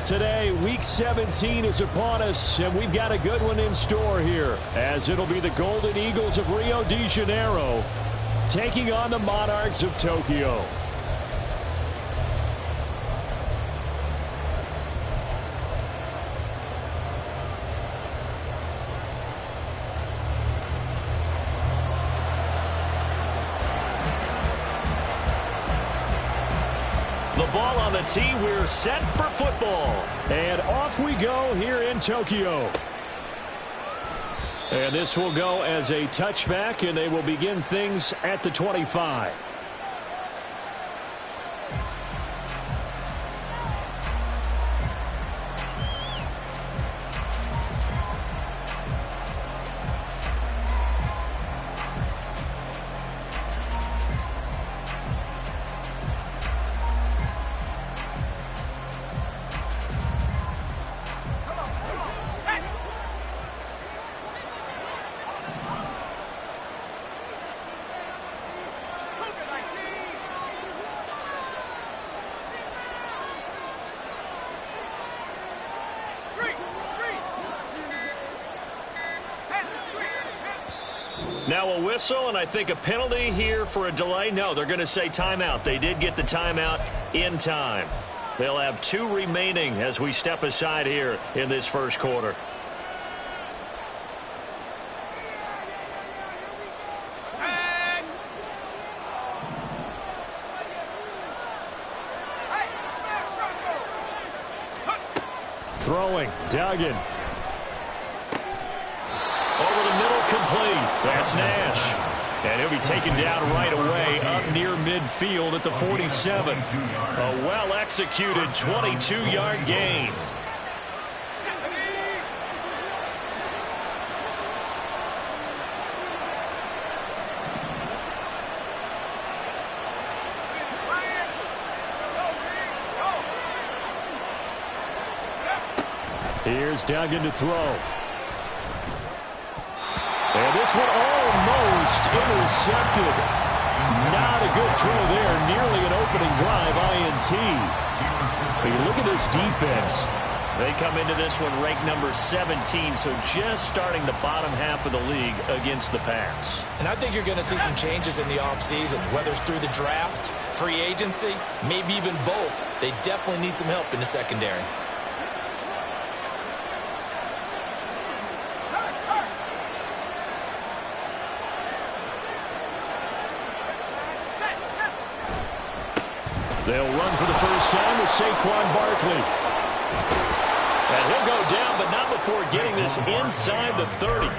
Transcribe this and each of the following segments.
Today, Week 17 is upon us, and we've got a good one in store here, as it'll be the Golden Eagles of Rio de Janeiro taking on the Monarchs of Tokyo. The ball on the tee. We're set for football. And off we go here in Tokyo. And this will go as a touchback, and they will begin things at the 25. Now a whistle, and I think a penalty here for a delay. No, they're going to say timeout. They did get the timeout in time. They'll have 2 remaining as we step aside here in this first quarter. Throwing, Duggan. Over the middle, complete. That's Nash. And he'll be taken down right away up near midfield at the 47. A well-executed 22-yard gain. Here's Duggan to throw. And this one almost intercepted. Not a good throw there. Nearly an opening drive, INT. But you look at this defense. They come into this one ranked number 17, so just starting the bottom half of the league against the pass. And I think you're going to see some changes in the offseason, whether it's through the draft, free agency, maybe even both. They definitely need some help in the secondary. They'll run for the first time with Saquon Barkley. And he'll go down, but not before getting this inside the 30.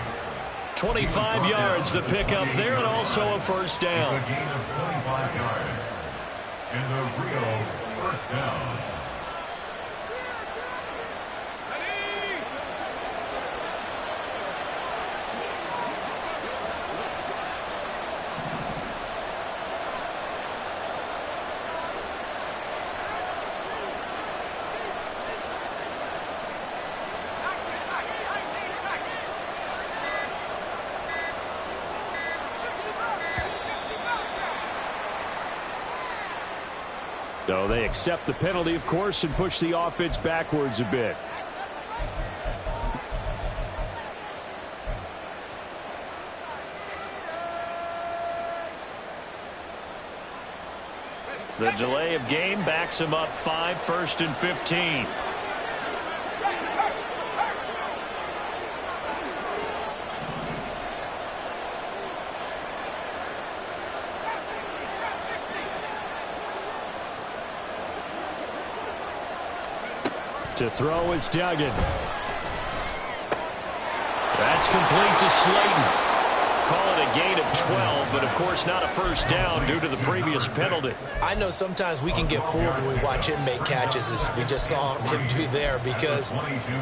25 yards the pickup there, and also a first down. It's a gain of 25 yards. And the Rio first down. So they accept the penalty, of course, and push the offense backwards a bit. The delay of game backs him up 5, 1st and 15. To throw is Duggan. That's complete to Slayton. Call it a gain of 12, but of course not a first down due to the previous penalty. I know sometimes we can get fooled when we watch him make catches, as we just saw him do there, because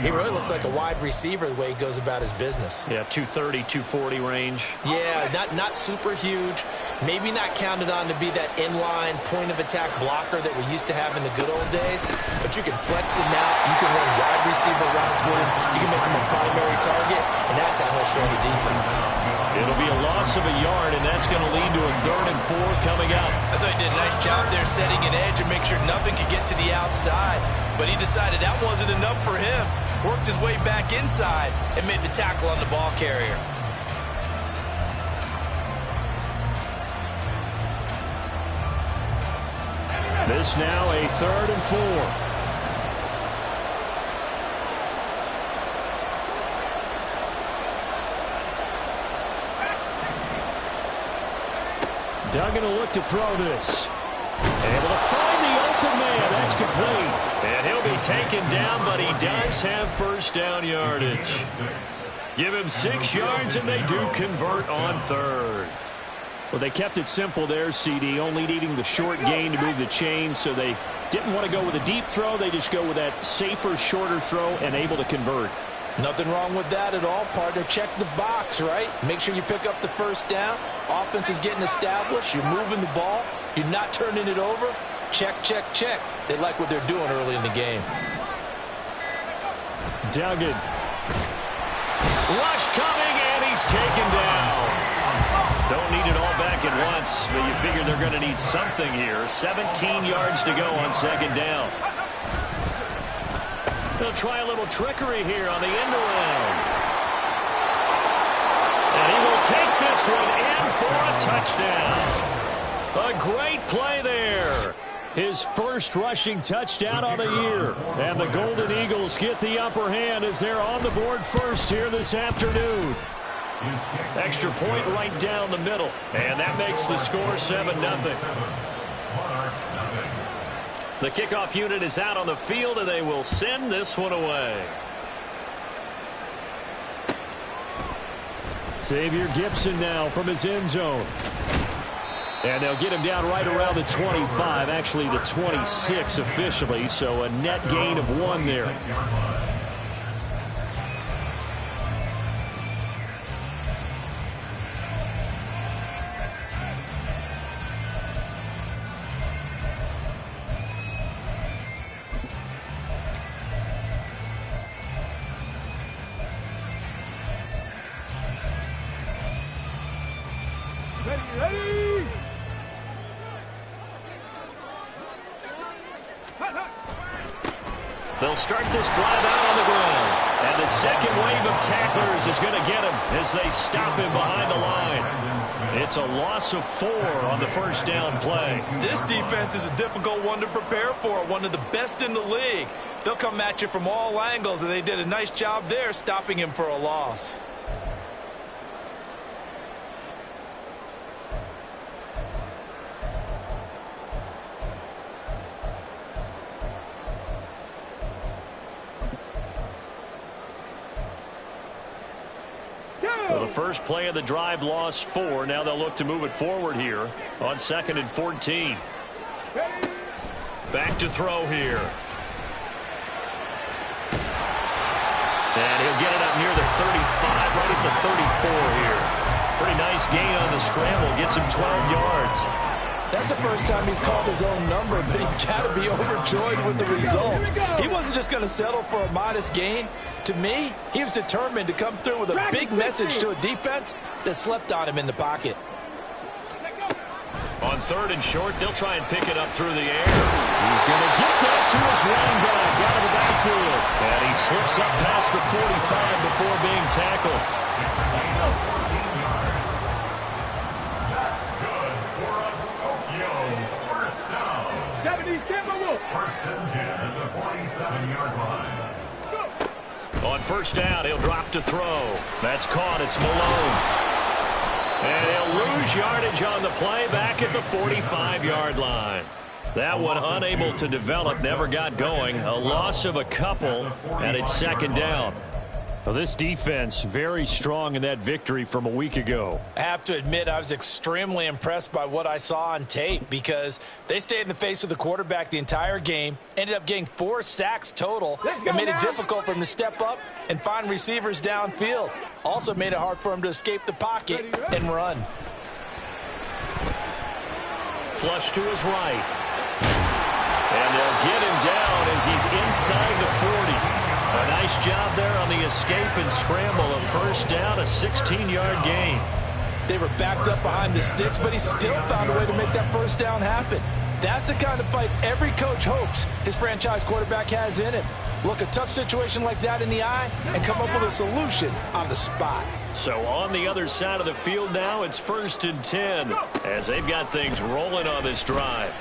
he really looks like a wide receiver the way he goes about his business. Yeah, 230, 240 range. Yeah, not super huge. Maybe not counted on to be that inline point-of-attack blocker that we used to have in the good old days, but you can flex him out. You can run wide receiver routes with him. You can make him a primary target, and that's how he'll show the defense. It'll be a loss of a yard, and that's going to lead to a 3rd and 4 coming up. I thought he did a nice job there setting an edge and make sure nothing could get to the outside. But he decided that wasn't enough for him. Worked his way back inside and made the tackle on the ball carrier. This now a 3rd and 4. Duggan will look to throw this. Able to find the open man. That's complete. And he'll be taken down, but he does have first down yardage. Give him 6 yards, and they do convert on 3rd. Well, they kept it simple there, CD, only needing the short gain to move the chain, so they didn't want to go with a deep throw. They just go with that safer, shorter throw and able to convert. Nothing wrong with that at all, partner. Check the box, right? Make sure you pick up the first down. Offense is getting established. You're moving the ball. You're not turning it over. Check, check, check. They like what they're doing early in the game. Duggan. Rush coming, and he's taken down. Don't need it all back at once, but you figure they're going to need something here. 17 yards to go on 2nd down. They'll try a little trickery here on the end around. And he will take this one in for a touchdown. A great play there. His first rushing touchdown on the year. And the Golden Eagles get the upper hand as they're on the board first here this afternoon. Extra point right down the middle. And that makes the score 7-0. The kickoff unit is out on the field, and they will send this one away. Xavier Gibson now from his end zone. And they'll get him down right around the 25, actually the 26 officially, so a net gain of 1 there. They'll start this drive out on the ground. And the second wave of tacklers is going to get him as they stop him behind the line. It's a loss of 4 on the first down play. This defense is a difficult one to prepare for, one of the best in the league. They'll come at you from all angles, and they did a nice job there stopping him for a loss. Well, the first play of the drive lost 4. Now they'll look to move it forward here on 2nd and 14. Back to throw here. And he'll get it up near the 35, right at the 34 here. Pretty nice gain on the scramble. Gets him 12 yards. That's the first time he's called his own number, but he's got to be overjoyed with the result. He wasn't just going to settle for a modest gain. To me, he was determined to come through with a big message to a defense that slept on him in the pocket. On 3rd and short, they'll try and pick it up through the air. He's going to get that to his running back out of the backfield. And he slips up past the 45 before being tackled. That's good for a Tokyo first down. First and 10 at the 47-yard line. On first down, he'll drop to throw. That's caught. It's Malone. And he'll lose yardage on the play back at the 45-yard line. That one unable to develop, never got going. A loss of a couple, and it's 2nd down. Well, this defense very strong in that victory from a week ago. I have to admit, I was extremely impressed by what I saw on tape because they stayed in the face of the quarterback the entire game, ended up getting 4 sacks total, and made it difficult for him to step up and find receivers downfield. Also made it hard for him to escape the pocket and run. Flush to his right. And they'll get him down as he's inside the 40. A nice job there on the escape and scramble. A first down, a 16-yard gain. They were backed up behind the sticks, but he still found a way to make that first down happen. That's the kind of fight every coach hopes his franchise quarterback has in him. Look a tough situation like that in the eye and come up with a solution on the spot. So on the other side of the field now, it's 1st and 10 as they've got things rolling on this drive.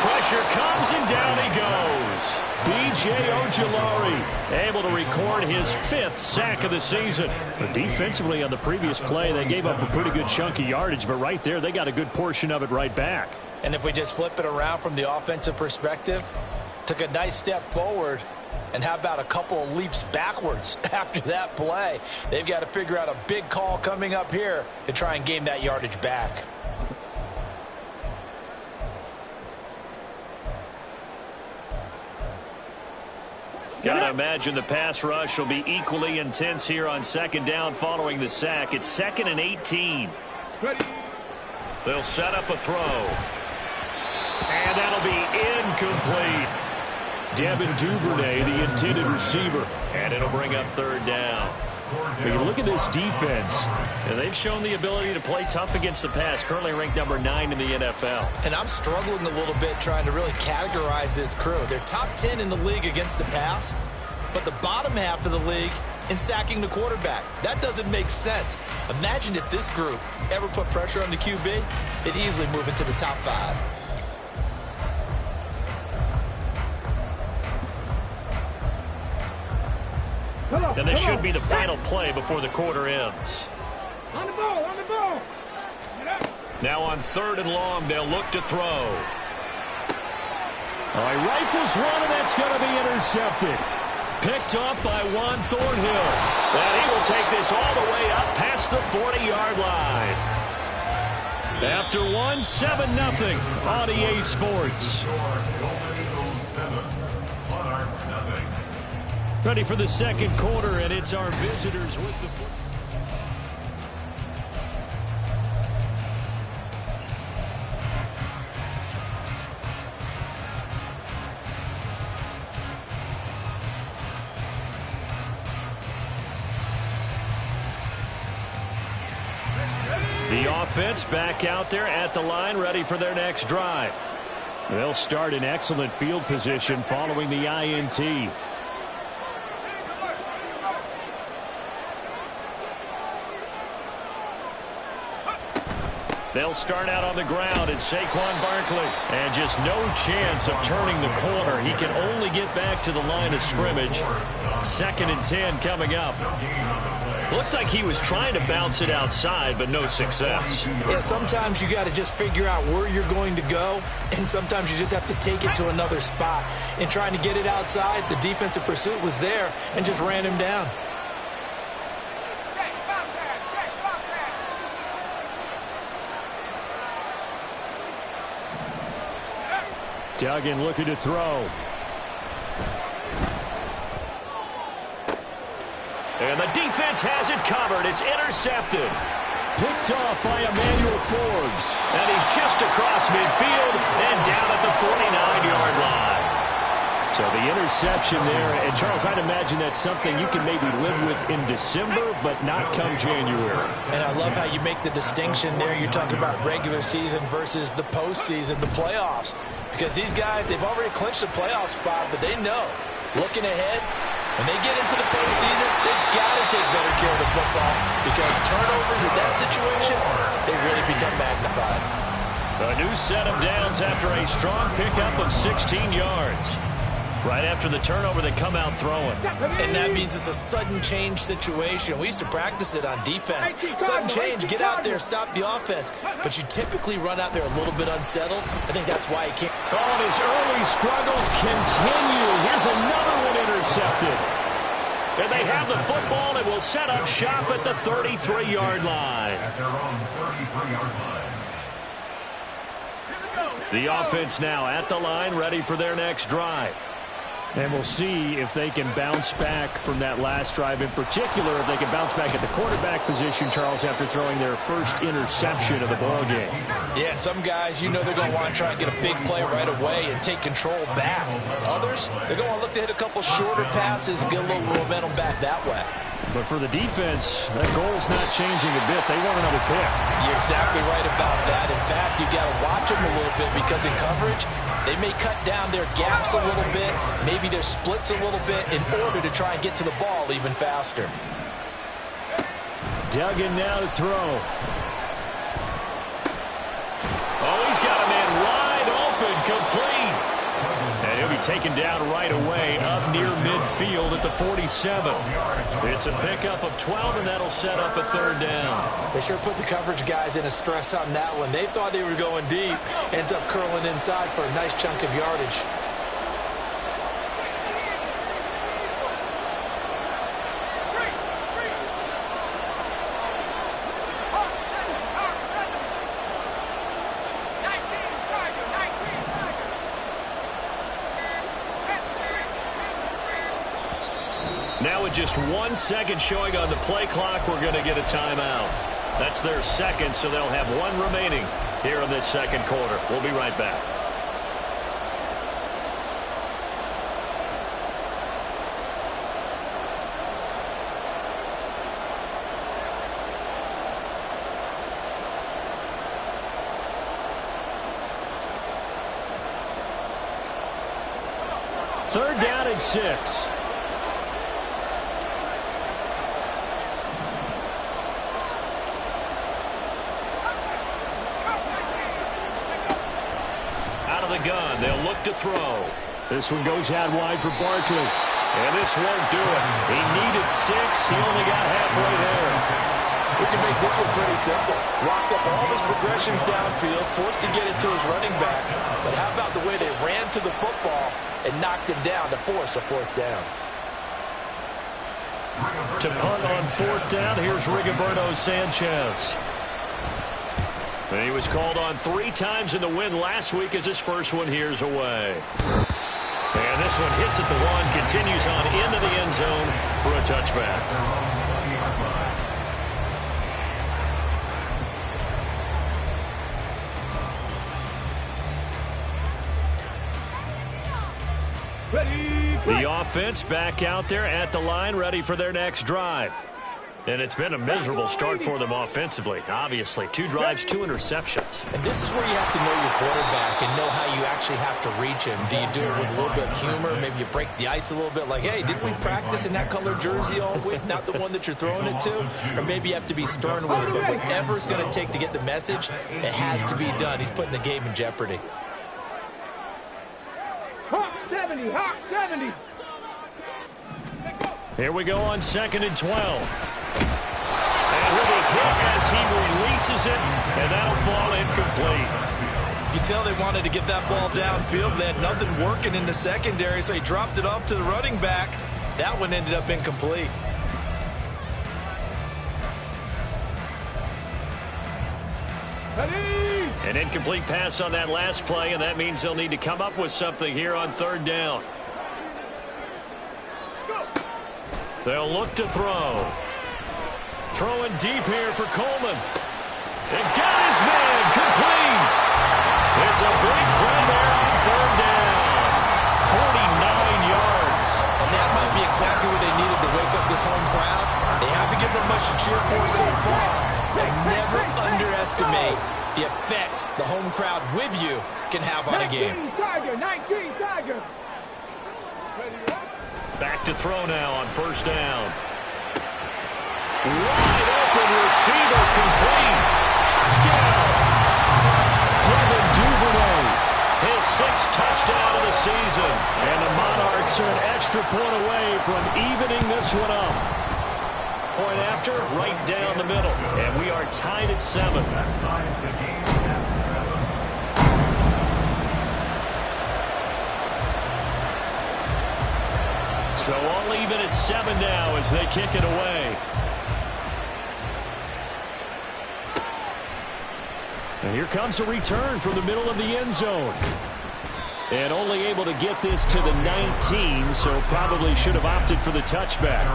Pressure comes and down he goes. B.J. Ojulari able to record his 5th sack of the season. But defensively on the previous play, they gave up a pretty good chunk of yardage, but right there they got a good portion of it right back. And if we just flip it around from the offensive perspective, took a nice step forward, and how about a couple of leaps backwards after that play? They've got to figure out a big call coming up here to try and gain that yardage back. Gotta imagine the pass rush will be equally intense here on 2nd down following the sack. It's 2nd and 18. They'll set up a throw. And that'll be incomplete. Devin Duvernay, the intended receiver. And it'll bring up 3rd down. But you look at this defense, and they've shown the ability to play tough against the pass, currently ranked number 9 in the NFL. And I'm struggling a little bit trying to really categorize this crew. They're top 10 in the league against the pass, but the bottom half of the league in sacking the quarterback. That doesn't make sense. Imagine if this group ever put pressure on the QB, they'd easily move into the top 5. And this should be the final play before the quarter ends. On the ball, on the ball. Now on 3rd and long, they'll look to throw. All right, rifles one, and that's going to be intercepted. Picked up by Juan Thornhill. And he will take this all the way up past the 40-yard line. After one, 7-0 on EA Sports. Rio Golden Eagles 7, Monarchs 0. Ready for the 2nd quarter, and it's our visitors with the football. The offense back out there at the line, ready for their next drive. They'll start in excellent field position following the INT. They'll start out on the ground. It's Saquon Barkley. And just no chance of turning the corner. He can only get back to the line of scrimmage. 2nd and 10 coming up. Looked like he was trying to bounce it outside, but no success. Yeah, sometimes you got to just figure out where you're going to go, and sometimes you just have to take it to another spot. In trying to get it outside, the defensive pursuit was there and just ran him down. Duggan looking to throw. And the defense has it covered. It's intercepted. Picked off by Emmanuel Forbes. And he's just across midfield and down at the 49-yard line. So the interception there. And, Charles, I'd imagine that's something you can maybe live with in December, but not come January. And I love how you make the distinction there. You're talking about regular season versus the postseason, the playoffs. Because these guys, they've already clinched a playoff spot, but they know, looking ahead, when they get into the postseason, they've got to take better care of the football because turnovers in that situation, they really become magnified. A new set of downs after a strong pickup of 16 yards. Right after the turnover, they come out throwing. And that means it's a sudden change situation. We used to practice it on defense. Sudden change, get out there, stop the offense. But you typically run out there a little bit unsettled. I think that's why he can't. Oh, and his early struggles continue. Here's another one intercepted. And they have the football and will set up shop at the 33-yard line. At their own 33-yard line. The offense now at the line, ready for their next drive. And we'll see if they can bounce back from that last drive. In particular, if they can bounce back at the quarterback position, Charles, after throwing their first interception of the ballgame. Yeah, some guys, you know they're going to want to try and get a big play right away and take control back. Others, they're going to look to hit a couple shorter passes, get a little momentum back that way. But for the defense, that goal's not changing a bit. They want another pick. You're exactly right about that. In fact, you got to watch them a little bit because in coverage, they may cut down their gaps a little bit, maybe their splits a little bit in order to try and get to the ball even faster. Duggan now to throw. Oh, he's got a man wide open, complete. And he'll be taken down right away up near midfield at the 47. It's a pickup of 12, and that'll set up a third down. They sure put the coverage guys in a stress on that one. They thought they were going deep. Ends up curling inside for a nice chunk of yardage. Now with just 1 second showing on the play clock, we're going to get a timeout. That's their second, so they'll have one remaining here in this second quarter. We'll be right back. Third down and 6. Gun. They'll look to throw. This one goes out wide for Barkley. And this won't do it. He needed 6. He only got halfway there. We can make this one pretty simple. Locked up all his progressions downfield, forced to get it to his running back. But how about the way they ran to the football and knocked him down to force a fourth down? To punt on fourth down, here's Rigoberto Sanchez. And he was called on 3 times in the win last week as his first one here's away. And this one hits at the 1, continues on into the end zone for a touchback. The offense back out there at the line, ready for their next drive. And it's been a miserable start for them offensively, obviously. 2 drives, 2 interceptions. And this is where you have to know your quarterback and know how you actually have to reach him. Do you do it with a little bit of humor? Maybe you break the ice a little bit like, hey, didn't we practice in that color jersey all week? Not the one that you're throwing it to? Or maybe you have to be stern with it. But whatever it's going to take to get the message, it has to be done. He's putting the game in jeopardy. Hawk 70, Hawk 70. Here we go on 2nd and 12. And he'll be hit as he releases it, and that'll fall incomplete. You can tell they wanted to get that ball downfield, but they had nothing working in the secondary, so he dropped it off to the running back. That one ended up incomplete. An incomplete pass on that last play, and that means they'll need to come up with something here on 3rd down. They'll look to throw. Throwing deep here for Coleman. And got his man complete. It's a big play there on 3rd down. 49 yards. And that might be exactly what they needed to wake up this home crowd. They haven't given them much to cheer for so far. And never underestimate the effect the home crowd with you can have on a game. 19 Tiger. Back to throw now on 1st down. Wide open receiver complete. Touchdown. Devin Duvernay. His 6th touchdown of the season. And the Monarchs are an extra point away from evening this one up. Point after, right down the middle. And we are tied at 7. So all even at 7 now as they kick it away. And here comes a return from the middle of the end zone. And only able to get this to the 19, so probably should have opted for the touchback.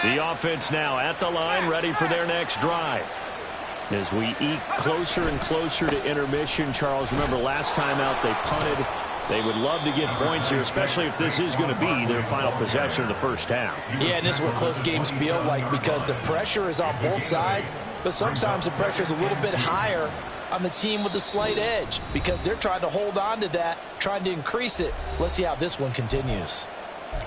The offense now at the line, ready for their next drive. As we eke closer and closer to intermission, Charles, remember last time out they punted. They would love to get points here, especially if this is going to be their final possession of the first half. Yeah, and this is what close games feel like because the pressure is on both sides, but sometimes the pressure is a little bit higher on the team with the slight edge because they're trying to hold on to that, trying to increase it. Let's see how this one continues.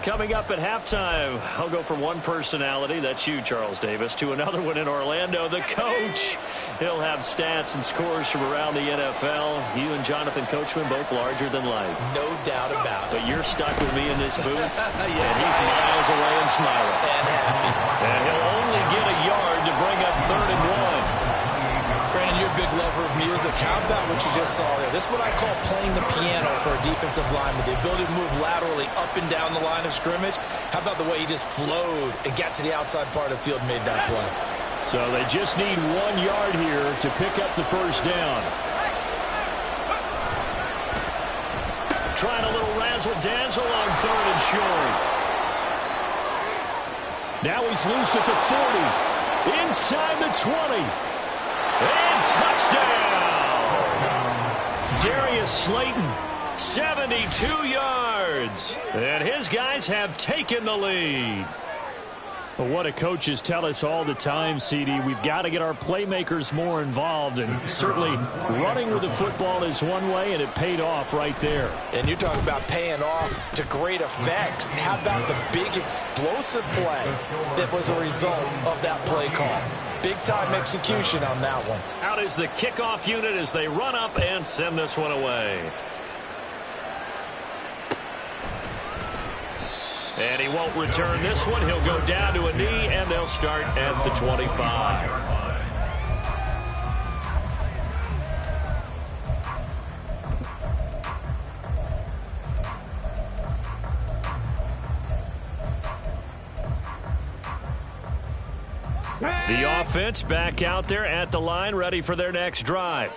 Coming up at halftime, I'll go from one personality, that's you, Charles Davis, to another one in Orlando, the coach. He'll have stats and scores from around the NFL. You and Jonathan Coachman both larger than life. No doubt about it. But you're stuck with me in this booth, yes, and he's miles away and smiling. And happy. And he'll only get a yard to bring up 3rd and 1. Brandon, you're a big lover of music. How about what you just saw there? This is what I call playing the piano for a defensive lineman. The ability to move laterally up and down the line of scrimmage. How about the way he just flowed and got to the outside part of the field and made that play? So they just need 1 yard here to pick up the first down. Trying a little razzle-dazzle on 3rd and short. Now he's loose at the 40. Inside the 20. And touchdown! Darius Slayton, 72 yards. And his guys have taken the lead. Well, what do coaches tell us all the time, CD? We've got to get our playmakers more involved. And certainly running with the football is one way, and it paid off right there. And you're talking about paying off to great effect. How about the big explosive play that was a result of that play call? Big-time execution on that one. Out is the kickoff unit as they run up and send this one away. And he won't return this one. He'll go down to a knee, and they'll start at the 25. The offense back out there at the line, ready for their next drive.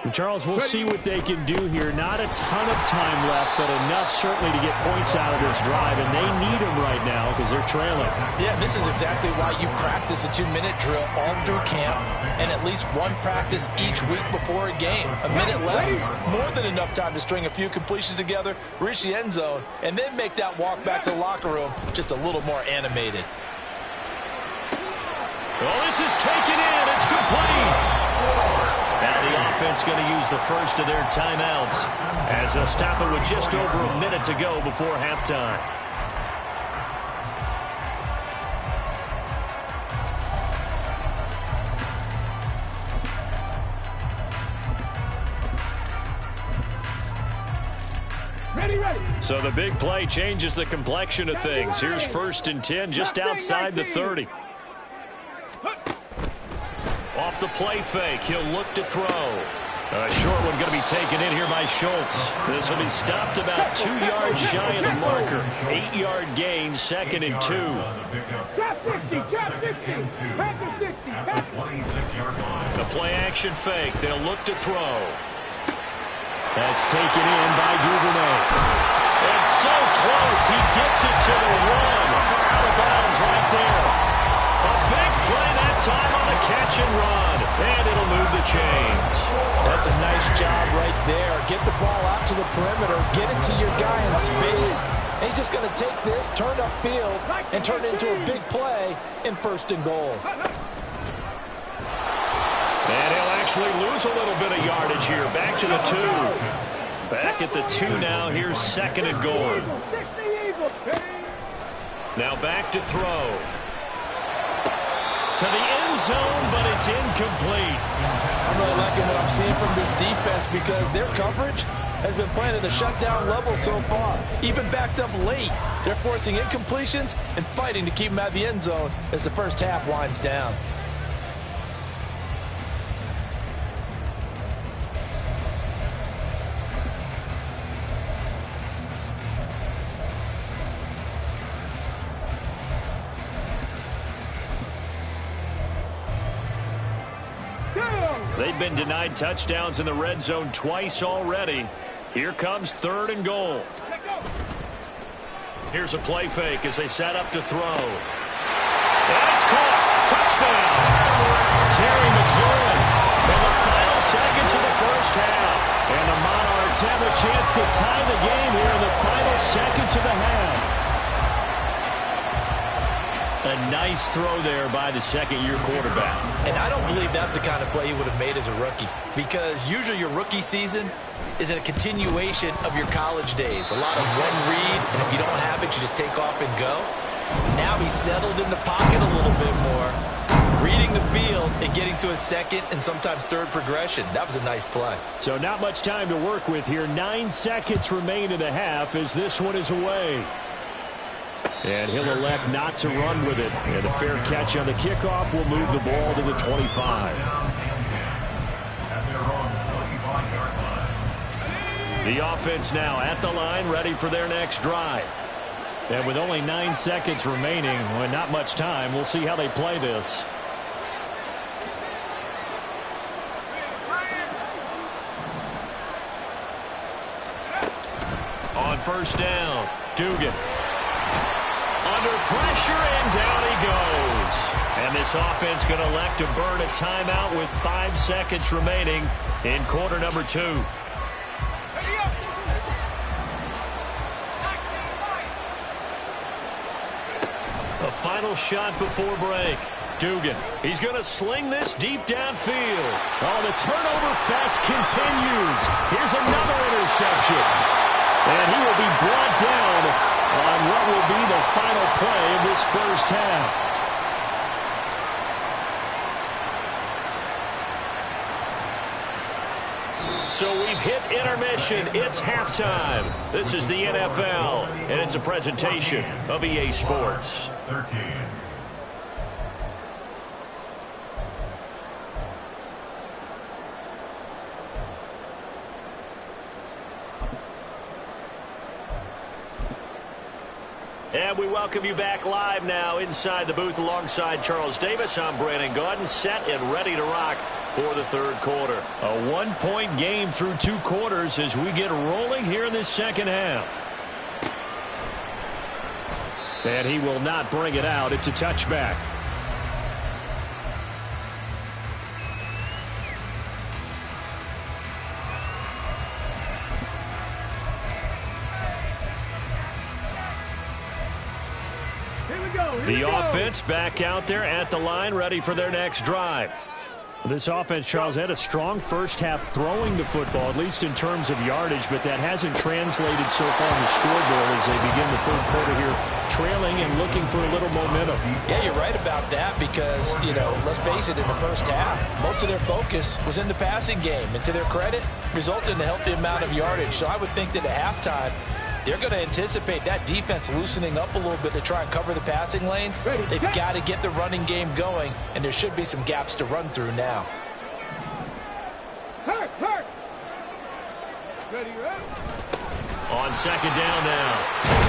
And Charles, we'll see what they can do here. Not a ton of time left, but enough certainly to get points out of this drive, and they need them right now because they're trailing. Yeah, this is exactly why you practice a 2-minute drill all through camp and at least one practice each week before a game. A minute left, more than enough time to string a few completions together, reach the end zone, and then make that walk back to the locker room just a little more animated. Well, this is taken in. It's complete. Now the offense going to use the first of their timeouts as they'll stop it with just over a minute to go before halftime. Ready. So the big play changes the complexion of things. Here's 1st and 10 just outside the 30. Off the play fake, he'll look to throw. A short one going to be taken in here by Schultz. This will be stopped about 2 yards shy of the marker. 8-yard gain, 2nd and 2. Top 60, top 60, back to 60, back to The play action fake, they'll look to throw. That's taken in by Duvernay. It's so close, he gets it to the 1. Out of bounds right there. A big play that time on a catch and run. And it'll move the chains. That's a nice job right there. Get the ball out to the perimeter. Get it to your guy in space. And he's just going to take this, turn upfield, and turn it into a big play in 1st and goal. And he'll actually lose a little bit of yardage here. Back to the 2. Back at the 2 now. Here's 2nd and goal. Now back to throw. To the end zone, but it's incomplete. I'm really liking what I'm seeing from this defense because their coverage has been playing at a shutdown level so far. Even backed up late, they're forcing incompletions and fighting to keep them out of the end zone as the first half winds down. They've been denied touchdowns in the red zone twice already. Here comes 3rd and goal. Here's a play fake as they set up to throw. That's caught. Touchdown. Terry McLaurin have a chance to tie the game here in the final seconds of the half. A nice throw there by the second-year quarterback. And I don't believe that's the kind of play he would have made as a rookie, because usually your rookie season is a continuation of your college days. A lot of one read, and if you don't have it, you just take off and go. Now he's settled in the pocket a little bit more, reading the field and getting to a second and sometimes third progression. That was a nice play. So not much time to work with here. 9 seconds remain in the half as this one is away. And he'll elect not to run with it. And a fair catch on the kickoff will move the ball to the 25. The offense now at the line, ready for their next drive. And with only 9 seconds remaining, well, not much time, we'll see how they play this. On first down, Dugan. Under pressure, and down he goes. And this offense going to elect to burn a timeout with 5 seconds remaining in quarter number 2. A final shot before break. Dugan, he's going to sling this deep downfield. Oh, the turnover fest continues. Here's another interception. And he will be brought down on what will be the final play of this first half. So we've hit intermission. It's halftime. This is the NFL, and it's a presentation of EA Sports. 13. And we welcome you back live now inside the booth alongside Charles Davis. I'm Brandon Gaudin, set and ready to rock for the third quarter. A one-point game through 2 quarters as we get rolling here in this second half. And he will not bring it out. It's a touchback. The offense back out there at the line, ready for their next drive. This offense, Charles, had a strong first half throwing the football, at least in terms of yardage, but that hasn't translated so far on the scoreboard as they begin the third quarter here, trailing and looking for a little momentum. Yeah, you're right about that because, let's face it, in the first half, most of their focus was in the passing game. And to their credit, resulted in a healthy amount of yardage. So I would think that at halftime, they're going to anticipate that defense loosening up a little bit to try and cover the passing lanes. They've got to get the running game going, and there should be some gaps to run through now. On second down now,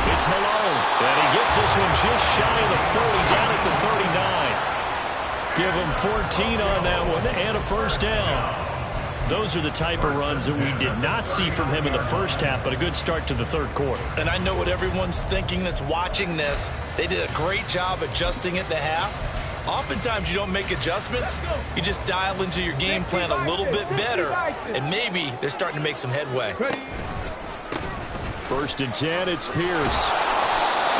it's Malone. And he gets this one just shy of the 40, down at the 39. Give him 14 on that one and a first down. Those are the type of runs that we did not see from him in the first half, but a good start to the third quarter. And I know what everyone's thinking that's watching this. They did a great job adjusting at the half. Oftentimes you don't make adjustments. You just dial into your game plan a little bit better, and maybe they're starting to make some headway. First and 10, it's Pierce.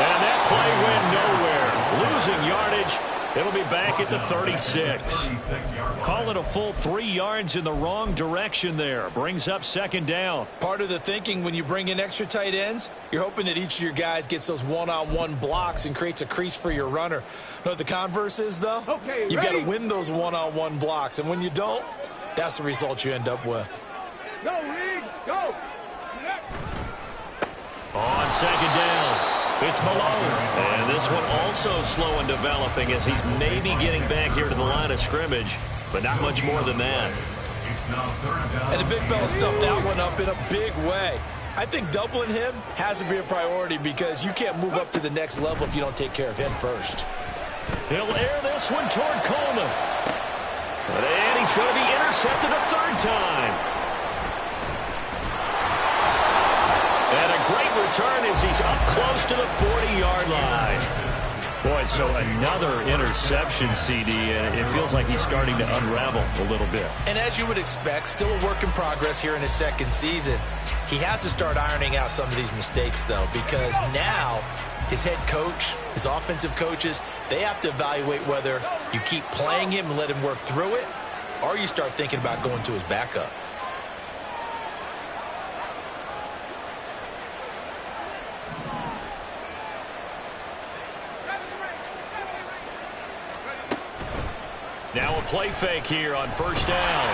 And that play went nowhere. Losing yardage. It'll be back at the 36. Call it a full 3 yards in the wrong direction there. Brings up second down. Part of the thinking when you bring in extra tight ends, you're hoping that each of your guys gets those one-on-one blocks and creates a crease for your runner. You know what the converse is, though? Okay, you've got to win those one-on-one blocks. And when you don't, that's the result you end up with. Go, Reed, go. On second down. It's Malone. And this one also slow in developing as he's maybe getting back here to the line of scrimmage, but not much more than that. And the big fella stuffed that one up in a big way. I think doubling him has to be a priority because you can't move up to the next level if you don't take care of him first. He'll air this one toward Coleman. And he's going to be intercepted a third time. And a great return as he's up close to the 40-yard line. Boy, so another interception, CD, and it feels like he's starting to unravel a little bit. And as you would expect, still a work in progress here in his second season. He has to start ironing out some of these mistakes, though, because now his head coach, his offensive coaches, they have to evaluate whether you keep playing him and let him work through it, or you start thinking about going to his backup. Now a play fake here on first down.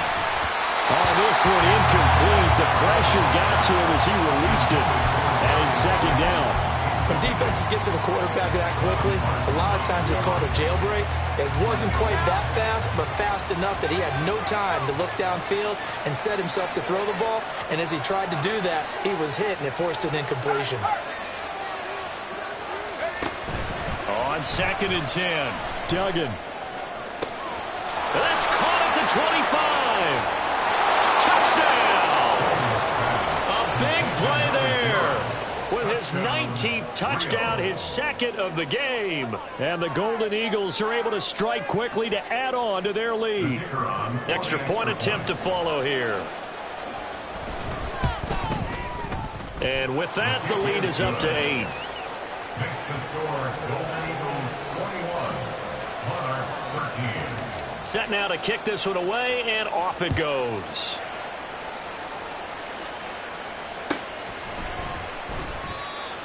Oh, this one incomplete. The pressure got to him as he released it. And in second down. When defenses get to the quarterback that quickly, a lot of times it's called a jailbreak. It wasn't quite that fast, but fast enough that he had no time to look downfield and set himself to throw the ball. And as he tried to do that, he was hit, and it forced an incompletion. On second and 10, Duggan. That's caught at the 25. Touchdown! A big play there. With his 19th touchdown, his second of the game. And the Golden Eagles are able to strike quickly to add on to their lead. Extra point attempt to follow here. And with that, the lead is up to 8. Makes the score Golden Eagles 21, Monarchs 13. Set now to kick this one away, and off it goes.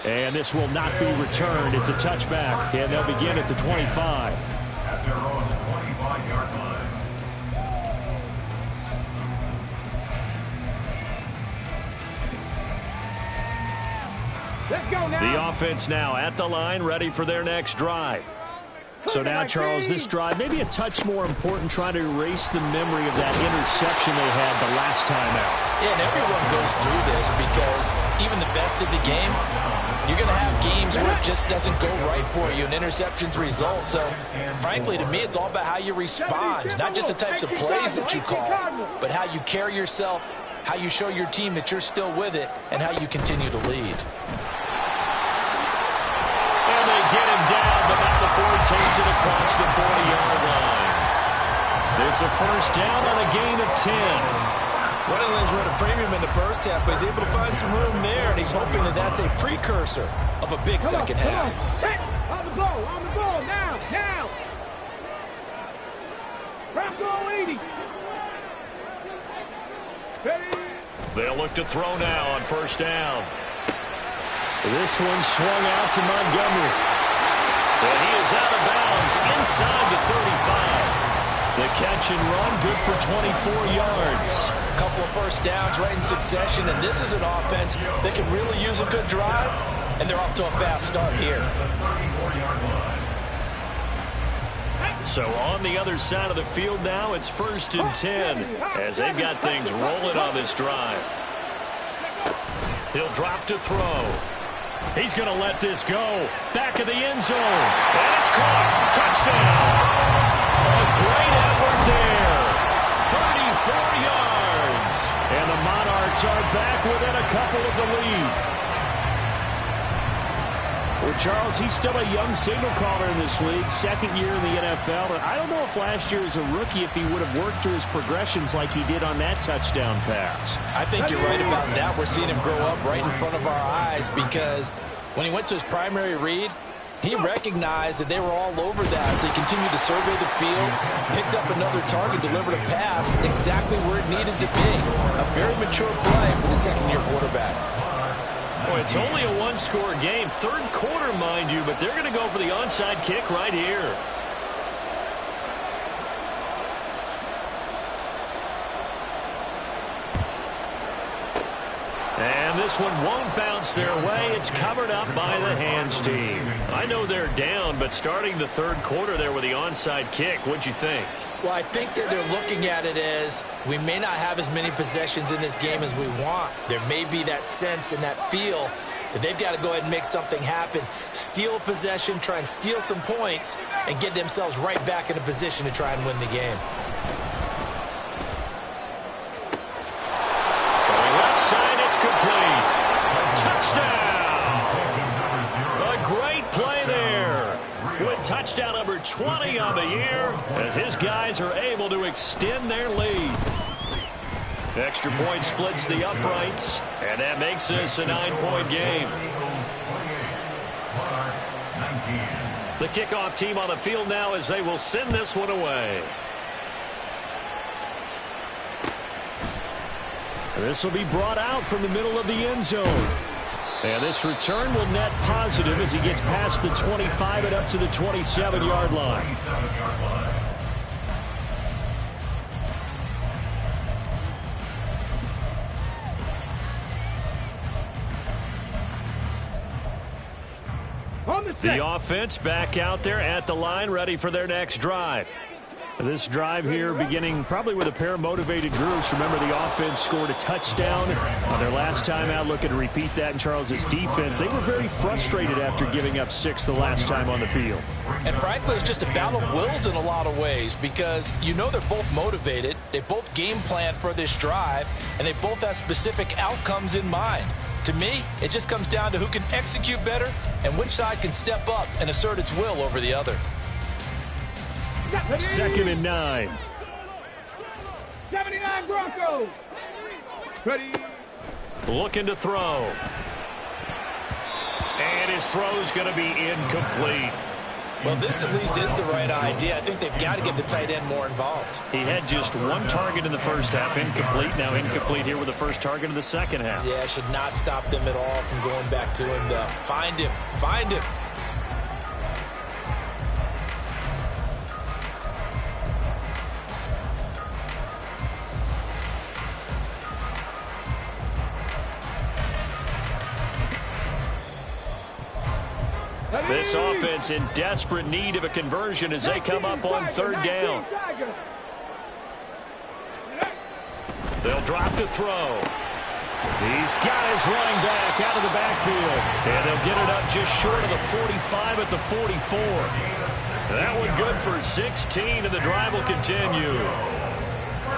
And this will not be returned. It's a touchback, and they'll begin at the 25. At their own 25-yard line. Let's go now. The offense now at the line, ready for their next drive. So now, Charles, this drive maybe a touch more important, trying to erase the memory of that interception they had the last time out. Yeah, and everyone goes through this because even the best of the game, you're going to have games where it just doesn't go right for you, and interceptions result. So, frankly, to me, it's all about how you respond, not just the types of plays that you call, but how you carry yourself, how you show your team that you're still with it, and how you continue to lead. And they get him down, but not before he takes it across the 40-yard line. It's a first down on a gain of 10. Running lanes were at a premium in the first half, but he's able to find some room there, and he's hoping that that's a precursor of a big second half. On the ball, now. Bronco 80. They'll look to throw now on first down. This one swung out to Montgomery. And he is out of bounds inside the 35. The catch and run, good for 24 yards. A couple of first downs right in succession, and this is an offense that can really use a good drive, and they're off to a fast start here. So on the other side of the field now, it's first and 10 as they've got things rolling on this drive. He'll drop to throw. He's going to let this go. Back of the end zone. And it's caught. Touchdown. A great effort there. 34 yards. And the Monarchs are back within a couple of the lead. Well, Charles, he's still a young signal caller in this league, second year in the NFL. And I don't know if last year as a rookie, if he would have worked through his progressions like he did on that touchdown pass. I think you're right about that. We're seeing him grow up right in front of our eyes because when he went to his primary read, he recognized that they were all over that. So he continued to survey the field, picked up another target, delivered a pass exactly where it needed to be. A very mature play for the second-year quarterback. Boy, it's only a one-score game. Third quarter, mind you, but they're going to go for the onside kick right here. And this one won't bounce their way. It's covered up by the hands team. I know they're down, but starting the third quarter there with the onside kick, what'd you think? Well, I think that they're looking at it as we may not have as many possessions in this game as we want. There may be that sense and that feel that they've got to go ahead and make something happen, steal a possession, try and steal some points, and get themselves right back in a position to try and win the game. Throwing left side, it's complete. Touchdown! A great play there. With Touchdown number 20 on the year as his guys are able to extend their lead. Extra point splits the uprights, and that makes this a 9-point game. The kickoff team on the field now as they will send this one away. This will be brought out from the middle of the end zone. And this return will net positive as he gets past the 25 and up to the 27-yard line. The offense back out there at the line, ready for their next drive. This drive here beginning probably with a pair of motivated groups. Remember, the offense scored a touchdown on their last time out. Looking to repeat that in Charles's defense. They were very frustrated after giving up 6 the last time on the field. And frankly, it's just a battle of wills in a lot of ways because you know they're both motivated. They both game plan for this drive, and they both have specific outcomes in mind. To me, it just comes down to who can execute better and which side can step up and assert its will over the other. 2nd and 9. 79 Broncos. Ready. Looking to throw. And his throw's going to be incomplete. Well, this at least is the right idea. I think they've got to get the tight end more involved. He had just 1 target in the first half, incomplete. Now incomplete here with the first target of the second half. Yeah, should not stop them at all from going back to him, though. Find him. Find him. This offense in desperate need of a conversion as they come up on 3rd down. They'll drop to throw. He's got his running back out of the backfield. And they'll get it up just short of the 45 at the 44. That one good for 16, and the drive will continue.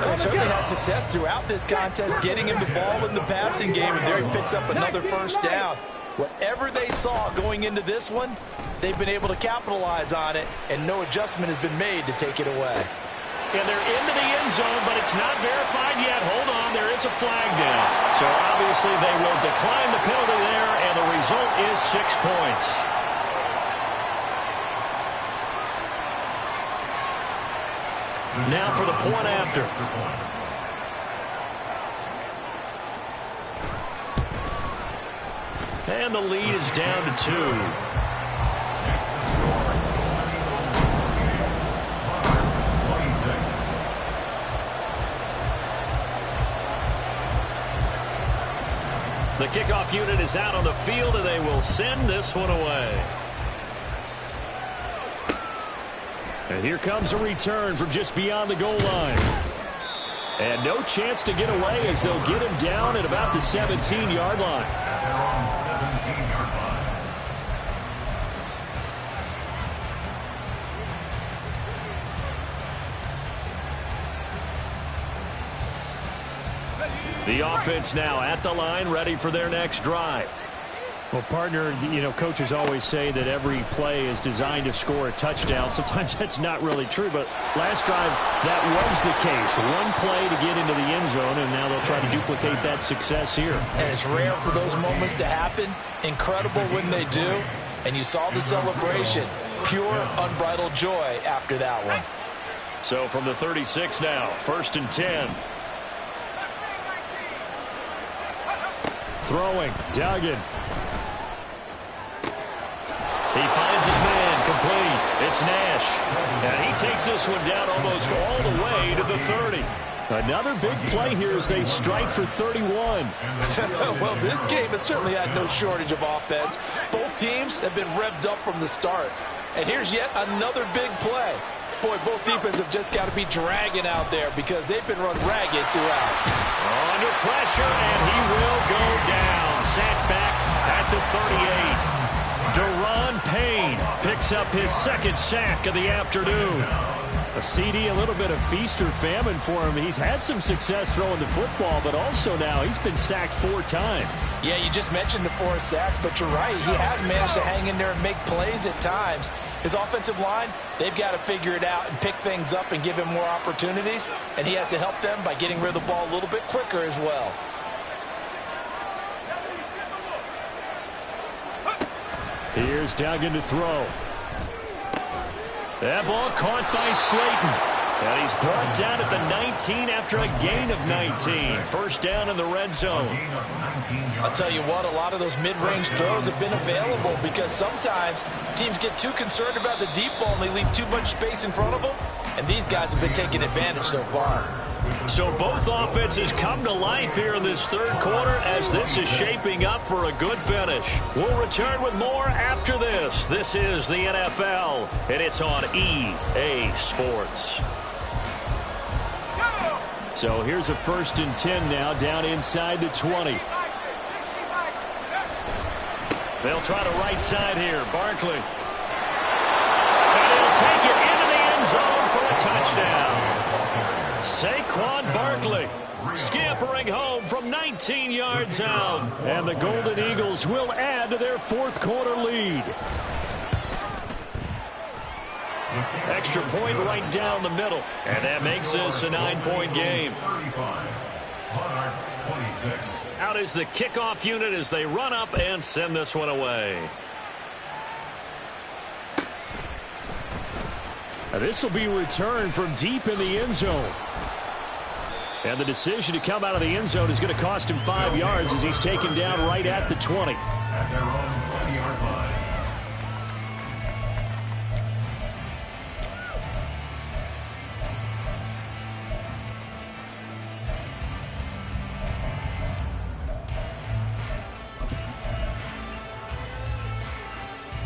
They certainly had success throughout this contest, getting him the ball in the passing game, and there he picks up another first down. Whatever they saw going into this one, they've been able to capitalize on it, and no adjustment has been made to take it away. And they're into the end zone, but it's not verified yet. Hold on, there is a flag down. So obviously they will decline the penalty there, and the result is 6 points. Now for the point after. And the lead is down to 2. The kickoff unit is out on the field, and they will send this one away. And here comes a return from just beyond the goal line. And no chance to get away as they'll get him down at about the 17-yard line. The offense now at the line, ready for their next drive. Well, partner, you know, coaches always say that every play is designed to score a touchdown. Sometimes that's not really true, but last drive, that was the case. 1 play to get into the end zone, and now they'll try to duplicate that success here. And it's rare for those moments to happen. Incredible when they do. And you saw the celebration. Pure, unbridled joy after that one. So from the 36 now, 1st and 10. Throwing, Duggan. He finds his man, complete. It's Nash. And he takes this one down almost all the way to the 30. Another big play here as they strike for 31. Well, this game has certainly had no shortage of offense. Both teams have been revved up from the start. And here's yet another big play. Boy, both defenses have just got to be dragging out there because they've been run ragged throughout. Under pressure, and he will go down. Sacked back at the 38. Deron Payne picks up his 2nd sack of the afternoon. A CD, a little bit of feast or famine for him. He's had some success throwing the football, but also now he's been sacked 4 times. Yeah, you just mentioned the 4 sacks, but you're right. He has managed to hang in there and make plays at times. His offensive line, they've got to figure it out and pick things up and give him more opportunities, and he has to help them by getting rid of the ball a little bit quicker as well. Here's Duggan to throw. That ball caught by Slayton. And he's brought down at the 19 after a gain of 19. First down in the red zone. I'll tell you what, a lot of those mid-range throws have been available because sometimes teams get too concerned about the deep ball and they leave too much space in front of them. And these guys have been taking advantage so far. So both offenses come to life here in this third quarter as this is shaping up for a good finish. We'll return with more after this. This is the NFL, and it's on EA Sports. So here's a 1st and 10 now, down inside the 20. They'll try to right side here. Barkley. And he'll take it into the end zone for a touchdown. Saquon Barkley scampering home from 19 yards out. And the Golden Eagles will add to their fourth quarter lead. Extra point right down the middle. And that makes this a 9-point game. Out is the kickoff unit as they run up and send this one away. Now this will be returned from deep in the end zone. And the decision to come out of the end zone is going to cost him 5 yards as he's taken down right at the 20. At their own 20-yard line.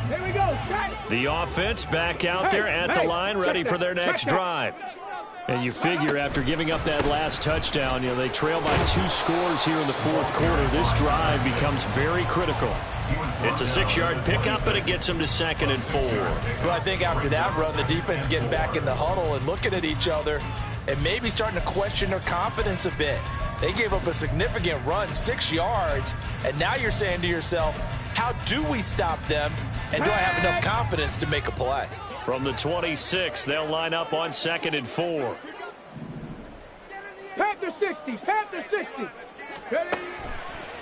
Here we go. The offense back out there at the line, ready for their next drive. And you figure after giving up that last touchdown, they trail by 2 scores here in the fourth quarter. This drive becomes very critical. It's a 6-yard pickup, but it gets them to 2nd and 4. Well, I think after that run, the defense is getting back in the huddle and looking at each other and maybe starting to question their confidence a bit. They gave up a significant run, 6 yards, and now you're saying to yourself, how do we stop them, and do I have enough confidence to make a play? From the 26, they'll line up on 2nd and 4. Panther 60. Panther 60. Ready?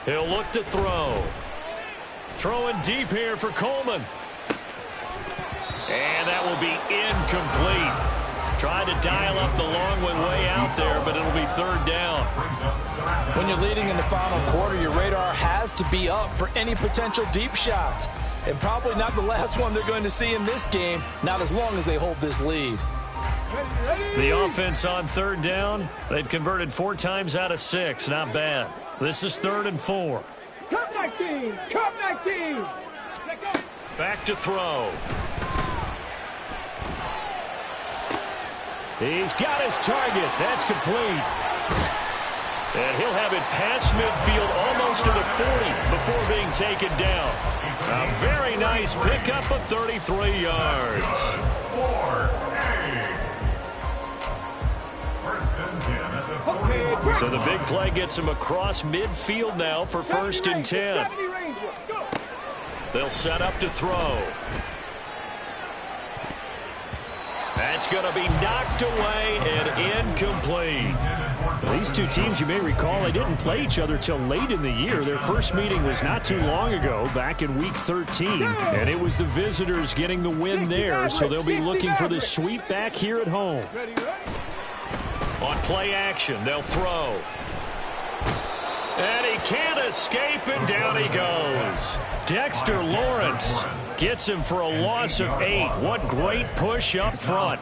He'll look to throw. Throwing deep here for Coleman. And that will be incomplete. Tried to dial up the long one way out there, but it'll be 3rd down. When you're leading in the final quarter, your radar has to be up for any potential deep shots. And probably not the last one they're going to see in this game, not as long as they hold this lead. The offense on 3rd down, they've converted 4 times out of 6. Not bad. This is 3rd and 4. Cup 19. Cup 19. Back to throw. He's got his target. That's complete. And he'll have it past midfield almost to the 40 before being taken down. A very nice pickup of 33 yards. 4-8. So the big play gets him across midfield now for 1st and 10. They'll set up to throw. That's going to be knocked away and incomplete. These two teams, you may recall, they didn't play each other till late in the year. Their first meeting was not too long ago, back in Week 13. And it was the visitors getting the win there, so they'll be looking for the sweep back here at home. On play action, they'll throw. And he can't escape, and down he goes. Dexter Lawrence gets him for a loss of 8. What great push up front.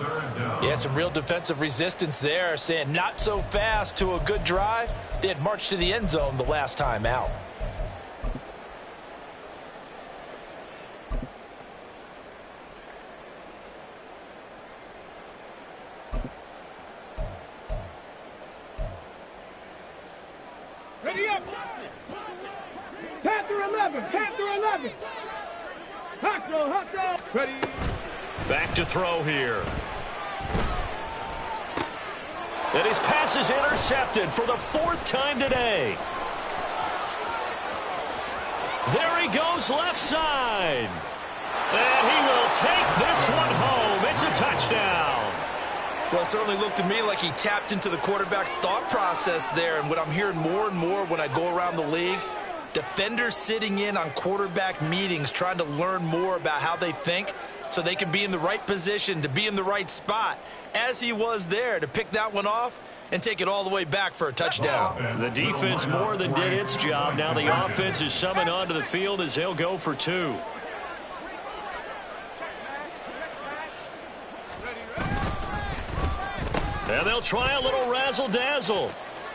Yeah, some real defensive resistance there, saying not so fast to a good drive. They had marched to the end zone the last time out. Ready up. Panther 11. Panther 11. Hustle. Ready. Back to throw here. And his pass is intercepted for the 4th time today. There he goes left side. And he will take this one home. It's a touchdown. Well, it certainly looked to me like he tapped into the quarterback's thought process there. And what I'm hearing more and more when I go around the league, defenders sitting in on quarterback meetings trying to learn more about how they think so they can be in the right position to be in the right spot, as he was there to pick that one off and take it all the way back for a touchdown. The defense more than did its job. Now the offense is summoned onto the field as they'll go for two. And they'll try a little razzle-dazzle.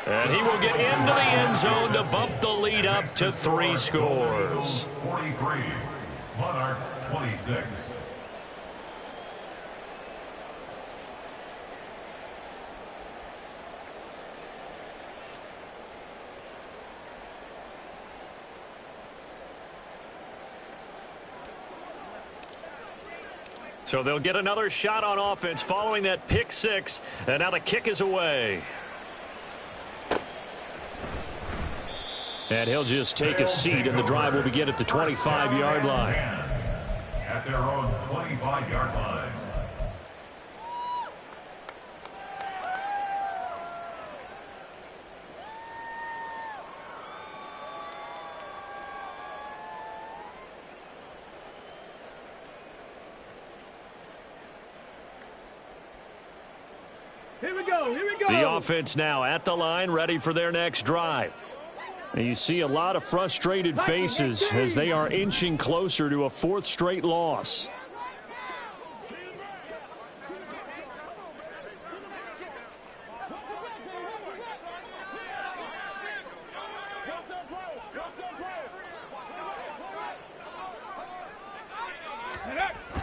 And he will get into the end zone to bump the lead up to 3 scores. 43, Monarchs 26. So they'll get another shot on offense following that pick 6. And now the kick is away. And he'll just take a seat, and the drive will begin at the 25-yard line. At their own 25-yard line. Here we go. Here we go. The offense now at the line, ready for their next drive. And you see a lot of frustrated faces as they are inching closer to a 4th straight loss.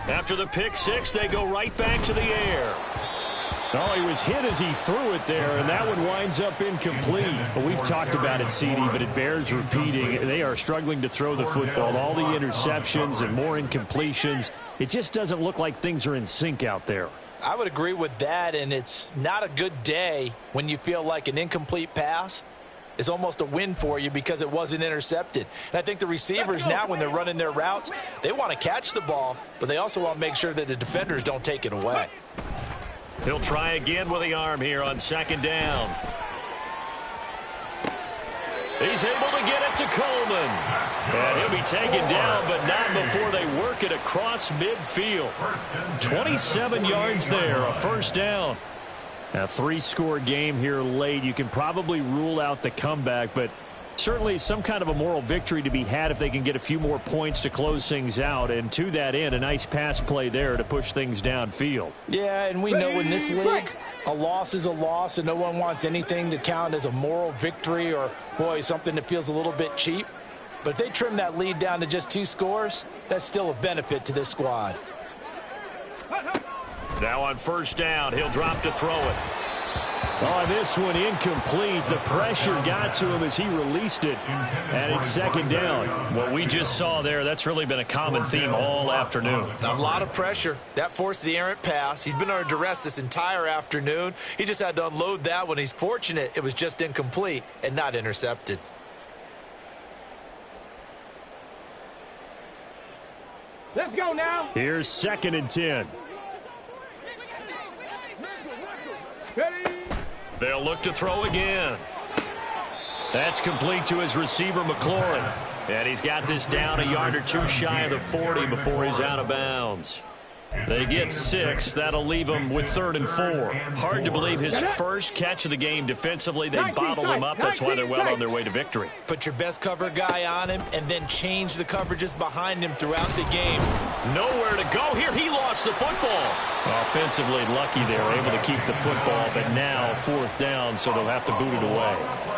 After the pick 6, they go right back to the air. Oh, he was hit as he threw it there, and that one winds up incomplete. But we've talked about it, CD, but it bears repeating. They are struggling to throw the football. All the interceptions and more incompletions. It just doesn't look like things are in sync out there. I would agree with that, and it's not a good day when you feel like an incomplete pass is almost a win for you because it wasn't intercepted. And I think the receivers now, when they're running their routes, they want to catch the ball, but they also want to make sure that the defenders don't take it away. He'll try again with the arm here on 2nd down. He's able to get it to Coleman. And he'll be taken down, but not before they work it across midfield. 27 yards there, a 1st down. A 3-score game here late. You can probably rule out the comeback, but certainly some kind of a moral victory to be had if they can get a few more points to close things out. And to that end, a nice pass play there to push things downfield. Yeah, and we know in this league, a loss is a loss, and no one wants anything to count as a moral victory or, boy, something that feels a little bit cheap. But if they trim that lead down to just 2 scores, that's still a benefit to this squad. Now on 1st down, he'll drop to throw it. Oh, this one incomplete. The pressure got to him as he released it. And it's 2nd down. What we just saw there, that's really been a common theme all afternoon. A lot of pressure. That forced the errant pass. He's been under duress this entire afternoon. He just had to unload that one. He's fortunate it was just incomplete and not intercepted. Let's go now. Here's 2nd and 10. Ready. They'll look to throw again. That's complete to his receiver, McLaurin. And he's got this down a yard or 2 shy of the 40 before he's out of bounds. They get 6. That'll leave him with 3rd and 4. Hard to believe his first catch of the game defensively. They bottled him up. That's why they're well on their way to victory. Put your best cover guy on him and then change the coverages behind him throughout the game. Nowhere to go here. He lost the football. Offensively lucky they were able to keep the football, but now 4th down, so they'll have to boot it away.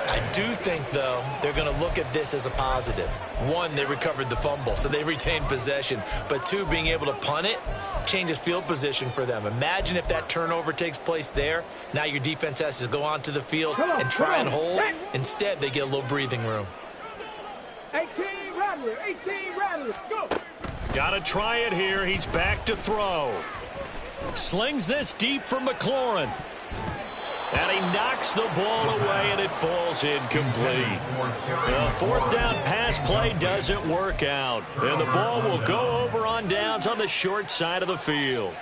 I do think, though, they're going to look at this as a positive. 1, they recovered the fumble, so they retained possession. But 2, being able to punt it changes field position for them. Imagine if that turnover takes place there. Now your defense has to go onto the field and try and hold. Instead, they get a little breathing room. 18 Rattler, 18 Rattler, go. Got to try it here. He's back to throw. Slings this deep from McLaurin. And he knocks the ball away, and it falls incomplete. The fourth down pass play doesn't work out. And the ball will go over on downs on the short side of the field.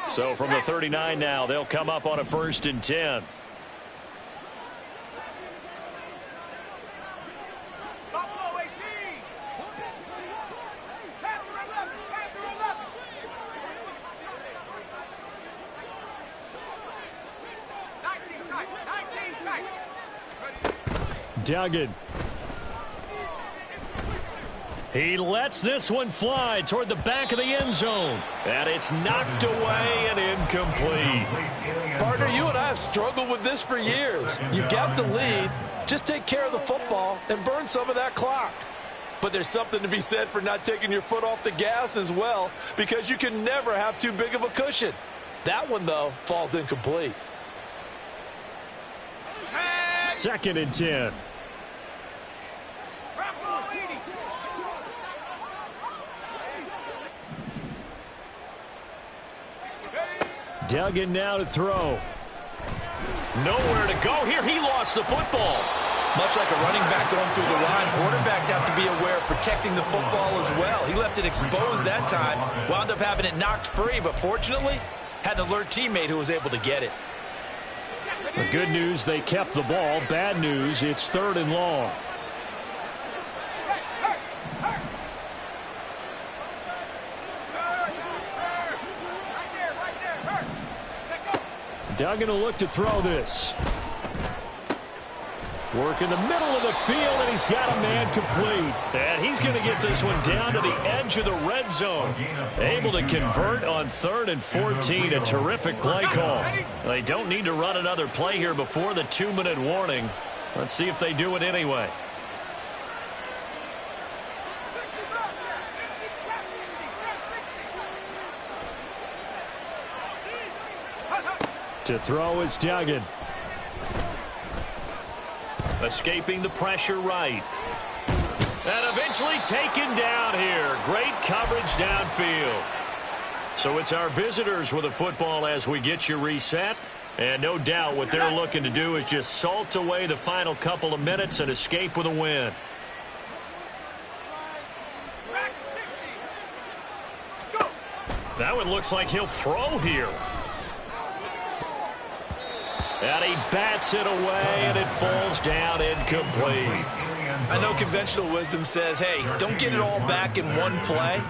So from the 39 now, they'll come up on a 1st and 10. Duggan. He lets this one fly toward the back of the end zone. And it's knocked away and incomplete. Partner, you and I have struggled with this for years. You've got the lead. Just take care of the football and burn some of that clock. But there's something to be said for not taking your foot off the gas as well, because you can never have too big of a cushion. That one, though, falls incomplete. 2nd and 10. Duggan now to throw. Nowhere to go here. He lost the football. Much like a running back going through the line, quarterbacks have to be aware of protecting the football as well. He left it exposed that time, wound up having it knocked free, but fortunately, had an alert teammate who was able to get it. The good news, they kept the ball. Bad news, it's 3rd and long. Duggan will look to throw this. Work in the middle of the field, and he's got a man complete. And he's going to get this one down to the edge of the red zone. Able to convert on 3rd and 14. A terrific play call. They don't need to run another play here before the 2-minute warning. Let's see if they do it anyway. To throw is Duggan. Escaping the pressure right. And eventually taken down here. Great coverage downfield. So it's our visitors with the football as we get you reset. And no doubt what they're looking to do is just salt away the final couple of minutes and escape with a win. That one looks like he'll throw here. And he bats it away, and it falls down incomplete. I know conventional wisdom says, hey, don't get it all back in one play.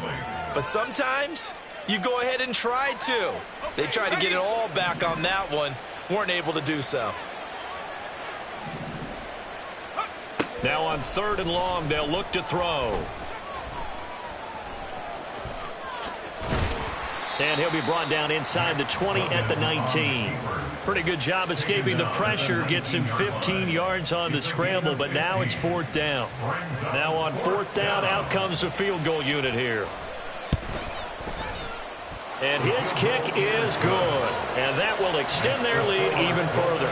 But sometimes you go ahead and try to. They tried to get it all back on that one. Weren't able to do so. Now on 3rd and long, they'll look to throw. And he'll be brought down inside the 20 at the 19. Pretty good job escaping the pressure. Gets him 15 yards on the scramble, but now it's 4th down. Now on 4th down, out comes the field goal unit here. And his kick is good. And that will extend their lead even further.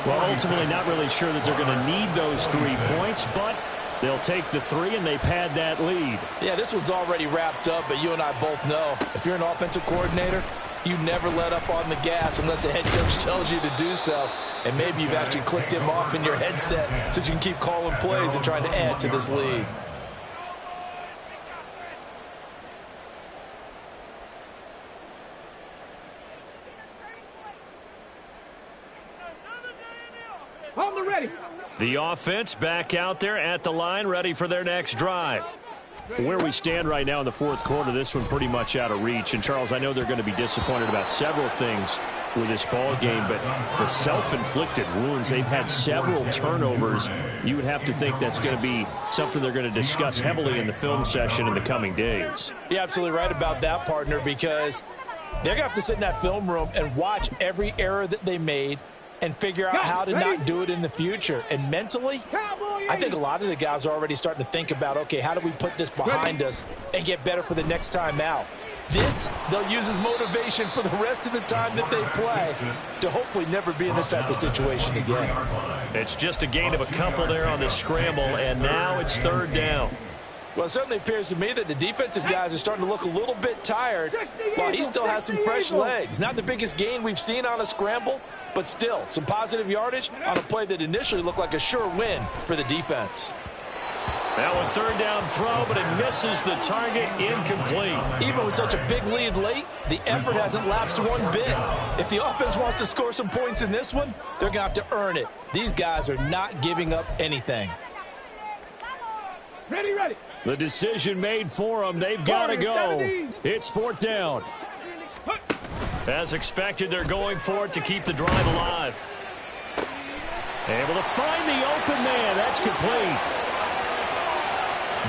Well, ultimately not really sure that they're going to need those 3 points, but they'll take the 3 and they pad that lead. Yeah, this one's already wrapped up, but you and I both know if you're an offensive coordinator, you never let up on the gas unless the head coach tells you to do so. And maybe you've actually clicked him off in your headset so you can keep calling plays and trying to add to this lead. On the ready. The offense back out there at the line, ready for their next drive. Where we stand right now in the 4th quarter, this one pretty much out of reach. And, Charles, I know they're going to be disappointed about several things with this ball game, but the self-inflicted wounds, they've had several turnovers. You would have to think that's going to be something they're going to discuss heavily in the film session in the coming days. You're absolutely right about that, partner, because they're going to have to sit in that film room and watch every error that they made and figure out how to not do it in the future. And mentally, I think a lot of the guys are already starting to think about, okay, how do we put this behind us and get better for the next time out? This, they'll use as motivation for the rest of the time that they play to hopefully never be in this type of situation again. It's just a gain of a couple there on the scramble, and now it's third down. Well, it certainly appears to me that the defensive guys are starting to look a little bit tired while he still has some fresh legs. Not the biggest gain we've seen on a scramble, but still some positive yardage on a play that initially looked like a sure win for the defense. Now a third down throw, but it misses the target, incomplete. Even with such a big lead late, the effort hasn't lapsed one bit. If the offense wants to score some points in this one, they're going to have to earn it. These guys are not giving up anything. Ready, ready. The decision made for them. They've got to go. It's fourth down. As expected, they're going for it to keep the drive alive. Able to find the open man. That's complete.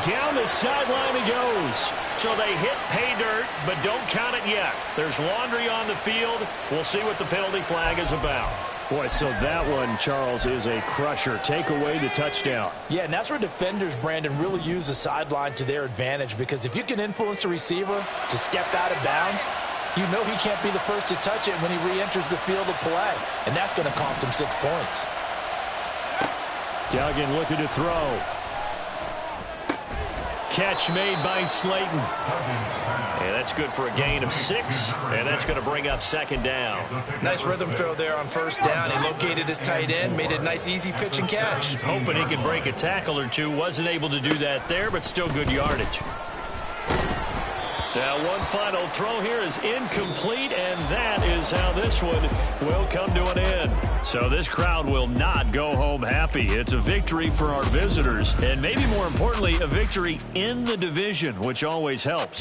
Down the sideline he goes. So they hit pay dirt, but don't count it yet. There's laundry on the field. We'll see what the penalty flag is about. Boy, so that one, Charles, is a crusher. Take away the touchdown. Yeah, and that's where defenders, Brandon, really use the sideline to their advantage, because if you can influence the receiver to step out of bounds, you know he can't be the first to touch it when he re-enters the field of play, and that's going to cost him 6 points. Duggan looking to throw. Catch made by Slayton. And that's good for a gain of 6, and that's going to bring up second down. Nice rhythm throw there on first down. He located his tight end, made it a nice, easy pitch and catch. Hoping he could break a tackle or two. Wasn't able to do that there, but still good yardage. Now one final throw here is incomplete, and that is how this one will come to an end. So this crowd will not go home happy. It's a victory for our visitors, and maybe more importantly, a victory in the division, which always helps.